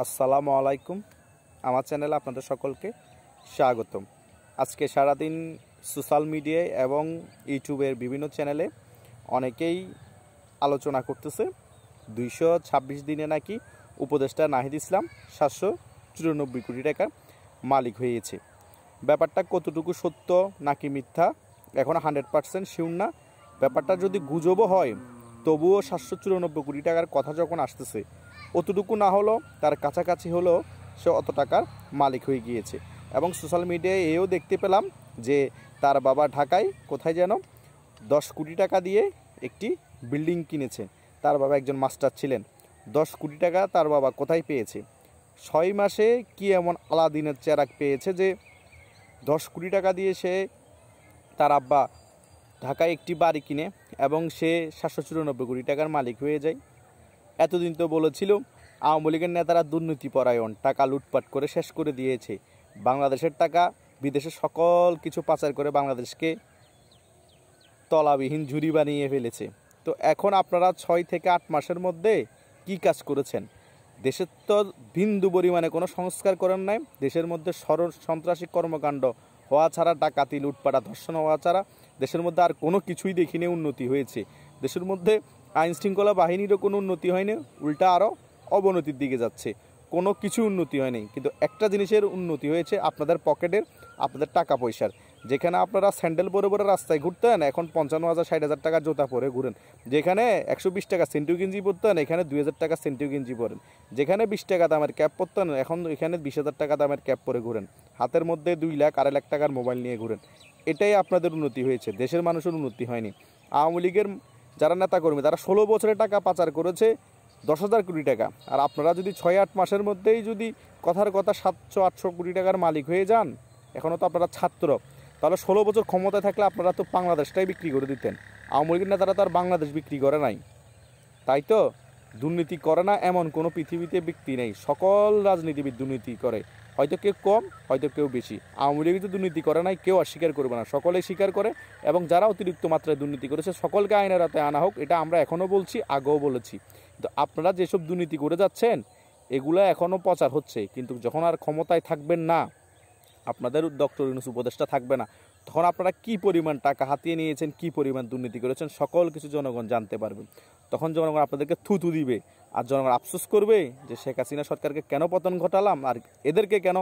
আসসালামু আলাইকুম। আমার চ্যানেলে আপনাদের সকলকে স্বাগতম। আজকে সারাদিন সোশ্যাল মিডিয়ায় এবং ইউটিউবের বিভিন্ন চ্যানেলে অনেকেই আলোচনা করতেছে 226 দিনে নাকি উপদেষ্টা নাহিদ ইসলাম 794 কোটি টাকার মালিক হয়েছে। ব্যাপারটা কতটুকু সত্য নাকি মিথ্যা এখন 100% শিওর না। ব্যাপারটা যদি গুজবও হয় তবুও 794 কোটি টাকার কথা যখন আসতেছে, অতটুকু না হলো তার কাছাকাছি হলো সে অত টাকার মালিক হয়ে গিয়েছে। এবং সোশ্যাল মিডিয়ায় এও দেখতে পেলাম যে তার বাবা ঢাকায় কোথায় যেন 10 কোটি টাকা দিয়ে একটি বিল্ডিং কিনেছে। তার বাবা একজন মাস্টার ছিলেন। 10 কোটি টাকা তার বাবা কোথায় পেয়েছে? 6 মাসে কি এমন আলাদিনের চেরাগ পেয়েছে যে 10 কোটি টাকা দিয়ে সে তার আব্বা ঢাকায় একটি বাড়ি কিনে এবং সে 794 কোটি টাকার মালিক হয়ে যায়। এতদিন তো বলেছিল আওয়ামী লীগের নেতারা দুর্নীতিপরায়ণ, টাকা লুটপাট করে শেষ করে দিয়েছে, বাংলাদেশের টাকা বিদেশে সকল কিছু পাচার করে বাংলাদেশকে তলাবিহীন ঝুড়ি বানিয়ে ফেলেছে। তো এখন আপনারা 6 থেকে 8 মাসের মধ্যে কি কাজ করেছেন? দেশের তো বিন্দু পরিমাণে কোনো সংস্কার করেন নাই। দেশের মধ্যে সন্ত্রাসী কর্মকাণ্ড হওয়া ছাড়া, ডাকাতি লুটপাটা ধর্ষণ হওয়া ছাড়া দেশের মধ্যে আর কোনো কিছুই দেখিনি উন্নতি হয়েছে। দেশের মধ্যে আইন শৃঙ্খলা বাহিনীরও কোনো উন্নতি হয়নি, উল্টা আরও অবনতির দিকে যাচ্ছে। কোনো কিছু উন্নতি হয়নি। কিন্তু একটা জিনিসের উন্নতি হয়েছে, আপনাদের পকেটের, আপনাদের টাকা পয়সার। যেখানে আপনারা স্যান্ডেল পরে পরে রাস্তায় ঘুরতেন, এখন 55,000 60,000 টাকা জুতা পরে ঘুরেন। যেখানে 120 টাকা সেন্টিও গেঞ্জি পরতেন, এখানে 2,000 টাকা সেন্টিও গেঞ্জি পরেন। যেখানে 20 টাকা দামের ক্যাপ পরতেন, এখন এখানে 20,000 টাকা দামের ক্যাপ পরে ঘুরেন। হাতের মধ্যে 2 লাখ 2.5 লাখ টাকার মোবাইল নিয়ে ঘুরেন। এটাই আপনাদের উন্নতি হয়েছে, দেশের মানুষের উন্নতি হয়নি। আওয়ামী লীগের যারা নেতাকর্মী তারা 16 বছরের টাকা পাচার করেছে 10,000 কোটি টাকা। আর আপনারা যদি 6-8 মাসের মধ্যেই যদি কথার কথা 700-800 কোটি টাকার মালিক হয়ে যান, এখনও তো আপনারা ছাত্র, তাহলে 16 বছর ক্ষমতায় থাকলে আপনারা তো বাংলাদেশটাই বিক্রি করে দিতেন। আওয়ামী লীগের নেতারা তো আর বাংলাদেশ বিক্রি করে নাই, তাই তো? দুর্নীতি করে না এমন কোনো পৃথিবীতে ব্যক্তি নেই। সকল রাজনীতিবিদ দুর্নীতি করে, হয়তো কেউ কম, হয়তো কেউ বেশি। আওয়ামী লীগ তো দুর্নীতি করে নাই, কেউ অস্বীকার করবে না, সকলেই স্বীকার করে। এবং যারা অতিরিক্ত মাত্রায় দুর্নীতি করেছে সকলকে আইনের আওতায় আনা হোক, এটা আমরা এখনও বলছি, আগেও বলেছি। কিন্তু আপনারা যেসব দুর্নীতি করে যাচ্ছেন এগুলো এখনও প্রচার হচ্ছে, কিন্তু যখন আর ক্ষমতায় থাকবেন না, আপনাদের ডক্টর ইউনূস উপদেষ্টা থাকবে না, তখন আপনারা কি পরিমাণ টাকা হাতিয়ে নিয়েছেন, কি পরিমাণ দুর্নীতি করেছেন সকল কিছু জনগণ জানতে পারবে। তখন জনগণ আপনাদেরকে থুতু দিবে, আর জনগণ আফসোস করবে যে শেখ হাসিনা সরকারকে কেন পতন ঘটালাম আর এদেরকে কেন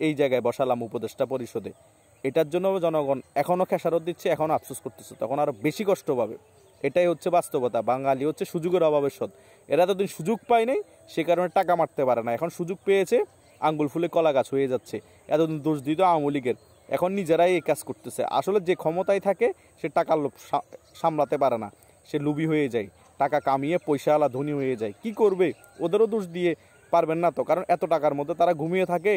এই জায়গায় বসালাম উপদেষ্টা পরিষদে। এটার জন্য জনগণ এখনও খেসারত দিচ্ছে, এখনও আফসোস করতেছে, তখন আরও বেশি কষ্ট পাবে। এটাই হচ্ছে বাস্তবতা। বাঙালি হচ্ছে সুযোগের অভাবের সৎ। এরা এতদিন সুযোগ পায় নাই, সে কারণে টাকা মারতে পারে না। এখন সুযোগ পেয়েছে, আঙ্গুল ফুলে কলা গাছ হয়ে যাচ্ছে। এতদিন দোষ দিত আওয়ামী লীগের, এখন নিজেরাই এই কাজ করতেছে। আসলে যে ক্ষমতায় থাকে সে টাকার লোভ সামলাতে পারে না, সে লোভী হয়ে যায়, টাকা কামিয়ে পয়সাওয়ালা ধনী হয়ে যায়। কি করবে? ওদেরও দোষ দিয়ে পারবেন না তো, কারণ এত টাকার মধ্যে তারা ঘুমিয়ে থাকে।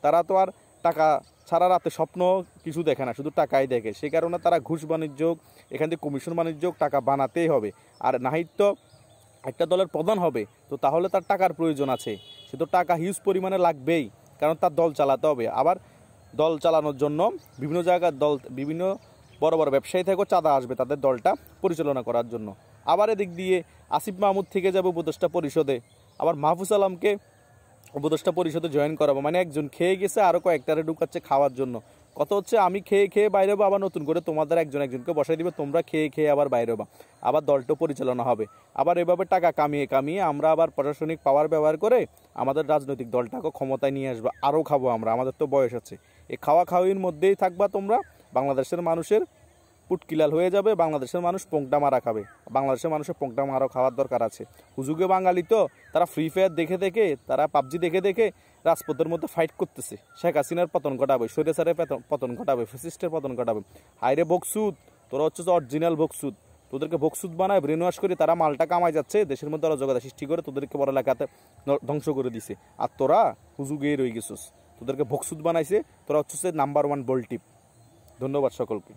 তারা তো আর টাকা ছাড়া রাতে স্বপ্ন কিছু দেখে না, শুধু টাকাই দেখে। সেই কারণে তারা ঘুষ বাণিজ্য, এখান থেকে কমিশন বাণিজ্য, টাকা বানাতেই হবে। আর নাহিদ তো একটা দলের প্রধান হবে, তো তাহলে তার টাকার প্রয়োজন আছে, সে তো টাকা হিউজ পরিমাণে লাগবেই, কারণ তার দল চালাতে হবে। আবার দল চালানোর জন্য বিভিন্ন জায়গার বিভিন্ন বড় বড় ব্যবসায়ী থেকেও চাঁদা আসবে তাদের দলটা পরিচালনা করার জন্য। আবার এদিক দিয়ে আসিফ মাহমুদ থেকে যাবে উপদেষ্টা পরিষদে, আবার মাহফুজ আলমকে উপদেষ্টা পরিষদে জয়েন করাবো। মানে একজন খেয়ে গেছে, আরও কয়েকটারে ঢুকাচ্ছে খাওয়ার জন্য। কত হচ্ছে, আমি খেয়ে খেয়ে বাইরে হবো, আবার নতুন করে তোমাদের একজনকে বসাই দিবে, তোমরা খেয়ে খেয়ে আবার বাইরে হবা, আবার দলটা পরিচালনা হবে। আবার এভাবে টাকা কামিয়ে কামিয়ে আমরা আবার প্রশাসনিক পাওয়ার ব্যবহার করে আমাদের রাজনৈতিক দলটাকে ক্ষমতায় নিয়ে আসবো, আরও খাবো আমরা, আমাদের তো বয়স আছে। এই খাওয়া খাওয়ির মধ্যেই থাকবা তোমরা। বাংলাদেশের মানুষের পুটকিলাল হয়ে যাবে, বাংলাদেশের মানুষ পোংটা মারা খাবে। বাংলাদেশের মানুষের পোংটা মারা খাওয়ার দরকার আছে। হুজুগে বাঙালি তো তারা ফ্রি ফায়ার দেখে দেখে, তারা পাবজি দেখে দেখে রাজপথের মধ্যে ফাইট করতেছে। শেখ হাসিনার পতন ঘটাবে, স্বৈরাচারের পতন ঘটাবে, ফ্যাসিস্টের পতন ঘটাবে। হাইরে বকসুদ, তোরা হচ্ছে অরিজিনাল বকসুদ। তোদেরকে বকসুদ বানায় ব্রেন ওয়াশ করে তারা মালটা কামাই যাচ্ছে, দেশের মধ্যে অরাজকতা সৃষ্টি করে তোদেরকে বড় এলাকাতে ধ্বংস করে দিছে। আর তোরা হুজুগেই রয়ে গেছিস, তোদেরকে বকসুদ বানাইছে, তোরা হচ্ছে নাম্বার 1 বল টিপ। ধন্যবাদ সকলকে।